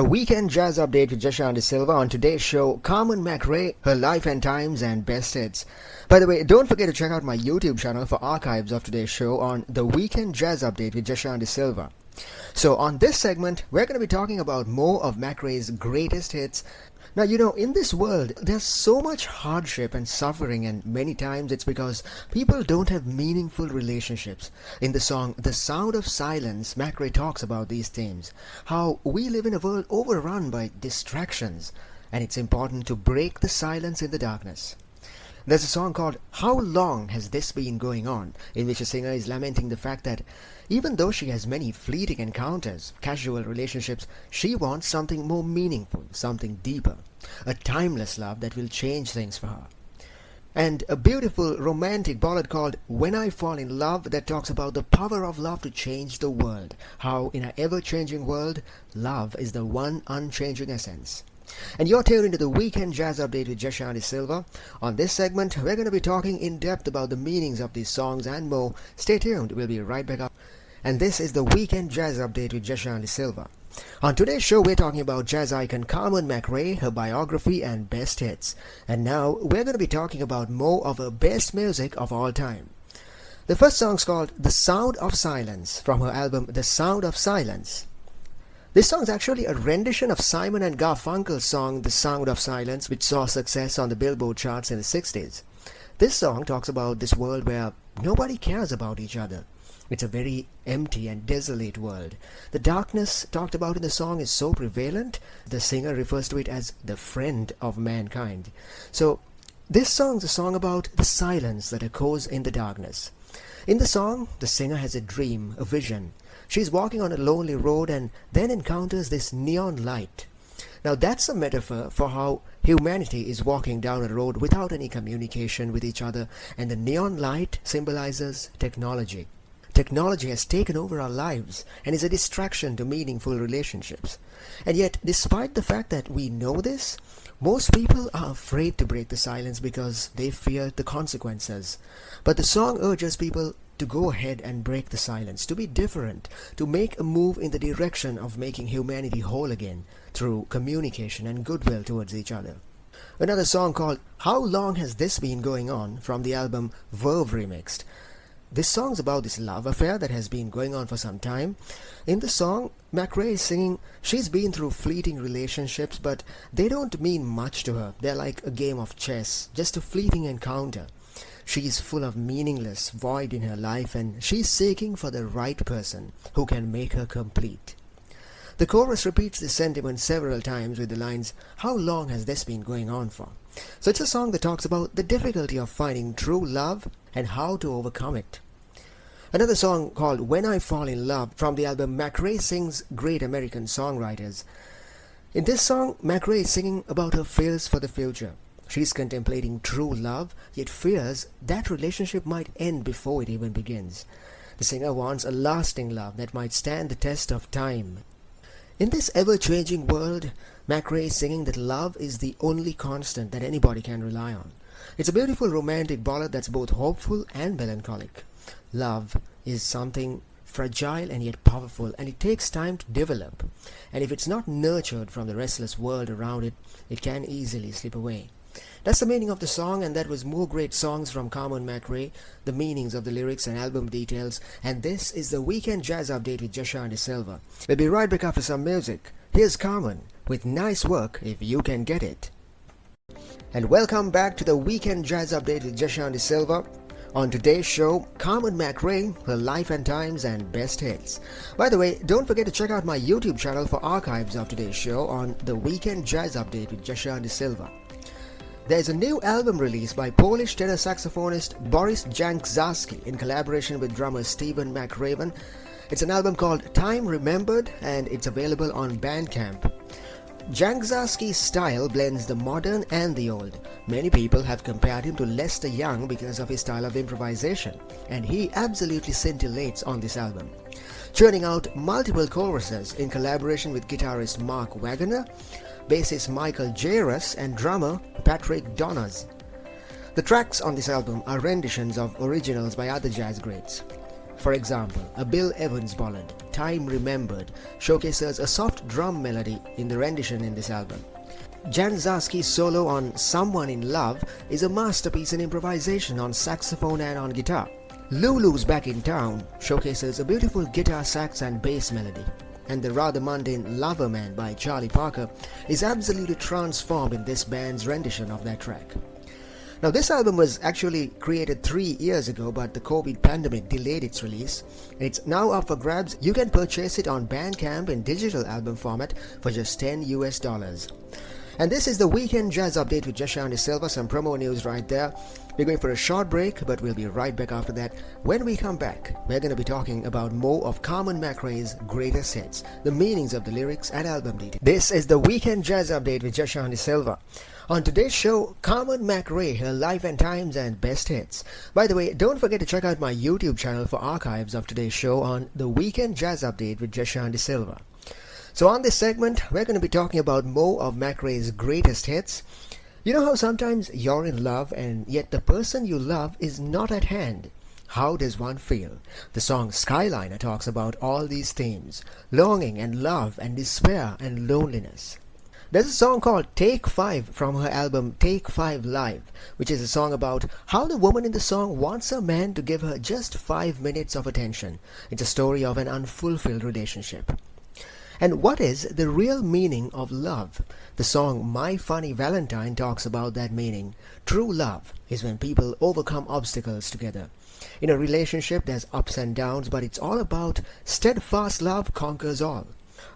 A weekend jazz update with Jashan De Silva. On today's show, Carmen McRae, her life and times and best hits. By the way, don't forget to check out my YouTube channel for archives of today's show on the weekend jazz update with Jashan De Silva. So on this segment, we're going to be talking about more of McRae's greatest hits. Now, in this world, there's so much hardship and suffering, and many times it's because people don't have meaningful relationships. In the song The Sound of Silence, McRae talks about these themes, how we live in a world overrun by distractions, and it's important to break the silence in the darkness. There's a song called How Long Has This Been Going On, in which a singer is lamenting the fact that even though she has many fleeting encounters, casual relationships, she wants something more meaningful, something deeper, a timeless love that will change things for her. And a beautiful romantic ballad called When I Fall in Love that talks about the power of love to change the world, how in an ever-changing world, love is the one unchanging essence. And you're tuned into the Weekend Jazz Update with Jashan De Silva. On this segment, we're going to be talking in depth about the meanings of these songs and more. Stay tuned, we'll be right back up. And this is the Weekend Jazz Update with Jashan De Silva. On today's show, we're talking about jazz icon Carmen McRae, her biography and best hits. And now, we're going to be talking about more of her best music of all time. The first song's called The Sound of Silence from her album The Sound of Silence. This song is actually a rendition of Simon and Garfunkel's song The Sound of Silence, which saw success on the Billboard charts in the 60s. This song talks about this world where nobody cares about each other. It's a very empty and desolate world. The darkness talked about in the song is so prevalent, the singer refers to it as the friend of mankind. So, this song's a song about the silence that occurs in the darkness. In the song, the singer has a dream, a vision. She's walking on a lonely road and then encounters this neon light. Now that's a metaphor for how humanity is walking down a road without any communication with each other, and the neon light symbolizes technology. Technology has taken over our lives and is a distraction to meaningful relationships. And yet, despite the fact that we know this, most people are afraid to break the silence because they fear the consequences. But the song urges people to go ahead and break the silence, to be different, to make a move in the direction of making humanity whole again through communication and goodwill towards each other. Another song called How Long Has This Been Going On from the album Verve Remixed. This song's about this love affair that has been going on for some time. In the song, McRae is singing she's been through fleeting relationships, but they don't mean much to her. They're like a game of chess, just a fleeting encounter. She's full of meaningless void in her life, and she's seeking for the right person who can make her complete. The chorus repeats this sentiment several times with the lines, How long has this been going on for? So it's a song that talks about the difficulty of finding true love and how to overcome it. Another song called When I Fall in Love from the album McRae Sings Great American Songwriters. In this song, McRae is singing about her fears for the future. She's contemplating true love, yet fears that relationship might end before it even begins. The singer wants a lasting love that might stand the test of time. In this ever-changing world, McRae is singing that love is the only constant that anybody can rely on. It's a beautiful romantic ballad that's both hopeful and melancholic. Love is something fragile and yet powerful, and it takes time to develop. And if it's not nurtured from the restless world around it, it can easily slip away. That's the meaning of the song, and that was more great songs from Carmen McRae, the meanings of the lyrics and album details, and this is the Weekend Jazz Update with Jashan De Silva. We'll be right back after some music. Here's Carmen with Nice Work If You Can Get It. And welcome back to the Weekend Jazz Update with Jashan De Silva. On today's show, Carmen McRae, her life and times and best hits. By the way, don't forget to check out my YouTube channel for archives of today's show on the Weekend Jazz Update with Jashan De Silva. There's a new album released by Polish tenor saxophonist Boris Jankowski in collaboration with drummer Stephen McRaven. It's an album called Time Remembered, and it's available on Bandcamp. Jankowski's style blends the modern and the old. Many people have compared him to Lester Young because of his style of improvisation, and he absolutely scintillates on this album, churning out multiple choruses in collaboration with guitarist Mark Wagner, bassist Michael Jairus, and drummer Patrick Donners. The tracks on this album are renditions of originals by other jazz greats. For example, a Bill Evans ballad, Time Remembered, showcases a soft drum melody in the rendition in this album. Jan Zarski's solo on Someone in Love is a masterpiece in improvisation on saxophone and on guitar. Lulu's Back in Town showcases a beautiful guitar sax and bass melody. And the rather mundane Lover Man by Charlie Parker is absolutely transformed in this band's rendition of that track. Now, this album was actually created 3 years ago, but the COVID pandemic delayed its release. It's now up for grabs. You can purchase it on Bandcamp in digital album format for just $10 US. And this is the Weekend Jazz Update with Jashan De Silva. Some promo news right there. We're going for a short break, but we'll be right back after that. When we come back, we're going to be talking about more of Carmen McRae's greatest hits, the meanings of the lyrics and album details. This is the Weekend Jazz Update with Jashan De Silva. On today's show, Carmen McRae, her life and times and best hits. By the way, don't forget to check out my YouTube channel for archives of today's show on the Weekend Jazz Update with Jashan De Silva. So on this segment, we're going to be talking about more of McRae's greatest hits. You know how sometimes you're in love and yet the person you love is not at hand? How does one feel? The song Skyliner talks about all these themes: longing and love and despair and loneliness. There's a song called Take 5 from her album Take 5 Live, which is a song about how the woman in the song wants a man to give her just 5 minutes of attention. It's a story of an unfulfilled relationship. And what is the real meaning of love? The song My Funny Valentine talks about that meaning. True love is when people overcome obstacles together. In a relationship, there's ups and downs, but it's all about steadfast love conquers all.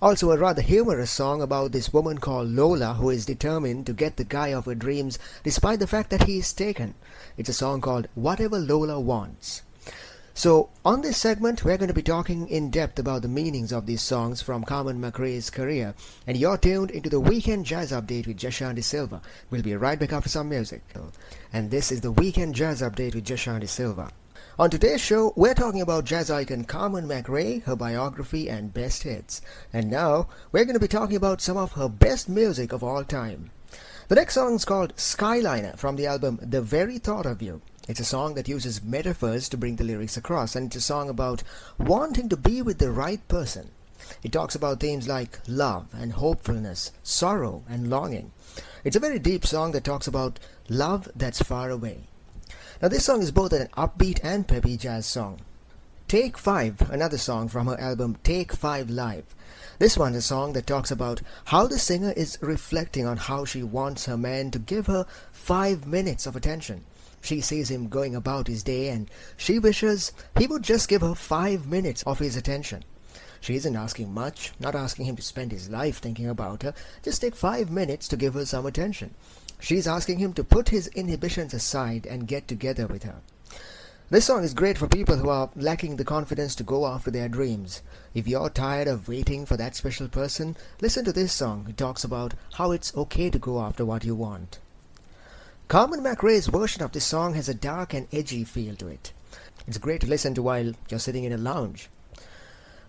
Also, a rather humorous song about this woman called Lola who is determined to get the guy of her dreams despite the fact that he is taken. It's a song called Whatever Lola Wants. So, on this segment, we're going to be talking in depth about the meanings of these songs from Carmen McRae's career. And you're tuned into the Weekend Jazz Update with Jashan De Silva. We'll be right back after some music. And this is the Weekend Jazz Update with Jashan De Silva. On today's show, we're talking about jazz icon Carmen McRae, her biography and best hits. And now, we're going to be talking about some of her best music of all time. The next song is called Skyliner from the album The Very Thought of You. It's a song that uses metaphors to bring the lyrics across, and it's a song about wanting to be with the right person. It talks about themes like love and hopefulness, sorrow and longing. It's a very deep song that talks about love that's far away. Now, this song is both an upbeat and peppy jazz song. Take 5, another song from her album Take 5 Live. This one's a song that talks about how the singer is reflecting on how she wants her man to give her 5 minutes of attention. She sees him going about his day and she wishes he would just give her 5 minutes of his attention. She isn't asking much, not asking him to spend his life thinking about her, just take 5 minutes to give her some attention. She's asking him to put his inhibitions aside and get together with her. This song is great for people who are lacking the confidence to go after their dreams. If you're tired of waiting for that special person, listen to this song. It talks about how it's okay to go after what you want. Carmen McRae's version of this song has a dark and edgy feel to it. It's great to listen to while you're sitting in a lounge.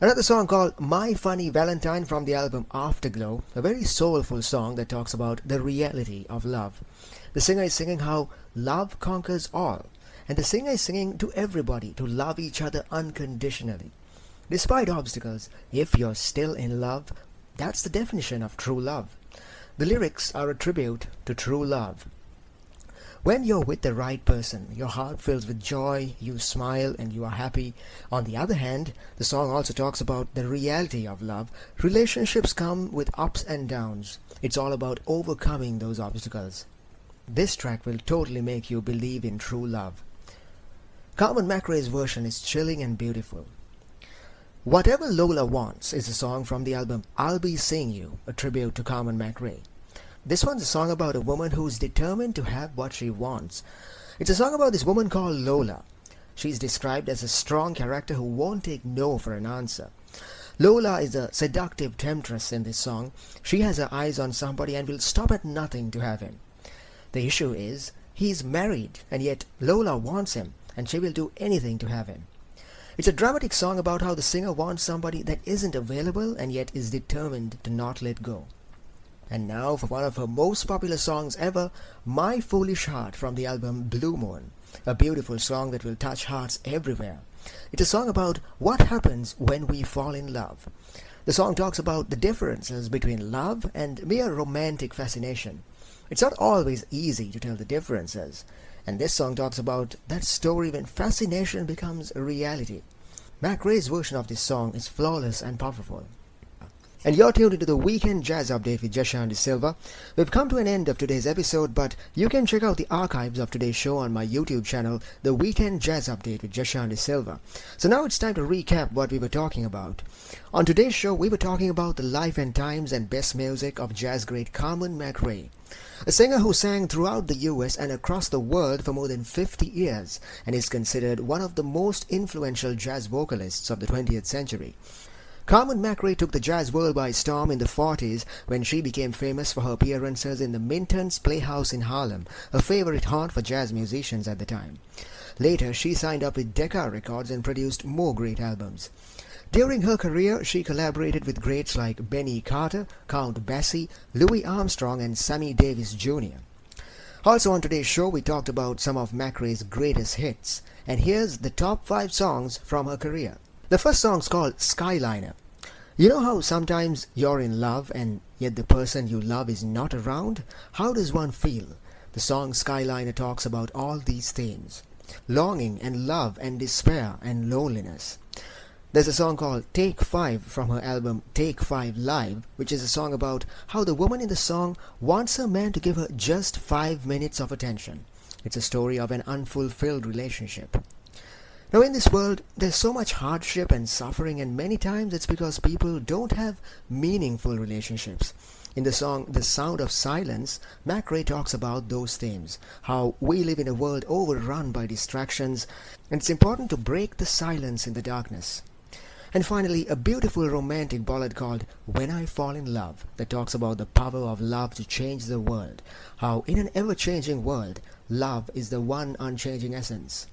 Another song called My Funny Valentine from the album Afterglow, a very soulful song that talks about the reality of love. The singer is singing how love conquers all, and the singer is singing to everybody to love each other unconditionally. Despite obstacles, if you're still in love, that's the definition of true love. The lyrics are a tribute to true love. When you're with the right person, your heart fills with joy, you smile and you are happy. On the other hand, the song also talks about the reality of love. Relationships come with ups and downs. It's all about overcoming those obstacles. This track will totally make you believe in true love. Carmen McRae's version is chilling and beautiful. Whatever Lola Wants is a song from the album I'll Be Seeing You, a tribute to Carmen McRae. This one's a song about a woman who's determined to have what she wants. It's a song about this woman called Lola. She's described as a strong character who won't take no for an answer. Lola is a seductive temptress in this song. She has her eyes on somebody and will stop at nothing to have him. The issue is, he's married and yet Lola wants him and she will do anything to have him. It's a dramatic song about how the singer wants somebody that isn't available and yet is determined to not let go. And now for one of her most popular songs ever, My Foolish Heart from the album Blue Moon, a beautiful song that will touch hearts everywhere. It's a song about what happens when we fall in love. The song talks about the differences between love and mere romantic fascination. It's not always easy to tell the differences, and this song talks about that story when fascination becomes a reality. McRae's version of this song is flawless and powerful. And you're tuned into the Weekend Jazz Update with Jashan De Silva. We've come to an end of today's episode, but you can check out the archives of today's show on my YouTube channel, the Weekend Jazz Update with Jashan De Silva. So now it's time to recap what we were talking about. On today's show, we were talking about the life and times and best music of jazz great Carmen McRae, a singer who sang throughout the US and across the world for more than 50 years and is considered one of the most influential jazz vocalists of the 20th century. Carmen McRae took the jazz world by storm in the 40s when she became famous for her appearances in the Minton's Playhouse in Harlem, a favorite haunt for jazz musicians at the time. Later, she signed up with Decca Records and produced more great albums. During her career, she collaborated with greats like Benny Carter, Count Basie, Louis Armstrong, and Sammy Davis Jr. Also on today's show, we talked about some of McRae's greatest hits, and here's the top 5 songs from her career. The first song's called Skyliner. You know how sometimes you're in love and yet the person you love is not around? How does one feel? The song Skyliner talks about all these themes: longing and love and despair and loneliness. There's a song called Take 5 from her album Take 5 Live, which is a song about how the woman in the song wants her man to give her just 5 minutes of attention. It's a story of an unfulfilled relationship. Now in this world, there's so much hardship and suffering, and many times it's because people don't have meaningful relationships. In the song The Sound of Silence, McRae talks about those themes, how we live in a world overrun by distractions, and it's important to break the silence in the darkness. And finally, a beautiful romantic ballad called When I Fall in Love that talks about the power of love to change the world, how in an ever-changing world, love is the one unchanging essence.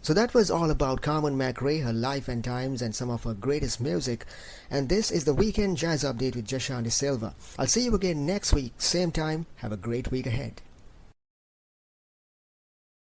So that was all about Carmen McRae, her life and times, and some of her greatest music. And this is the Weekend Jazz Update with Jashan De Silva. I'll see you again next week, same time. Have a great week ahead.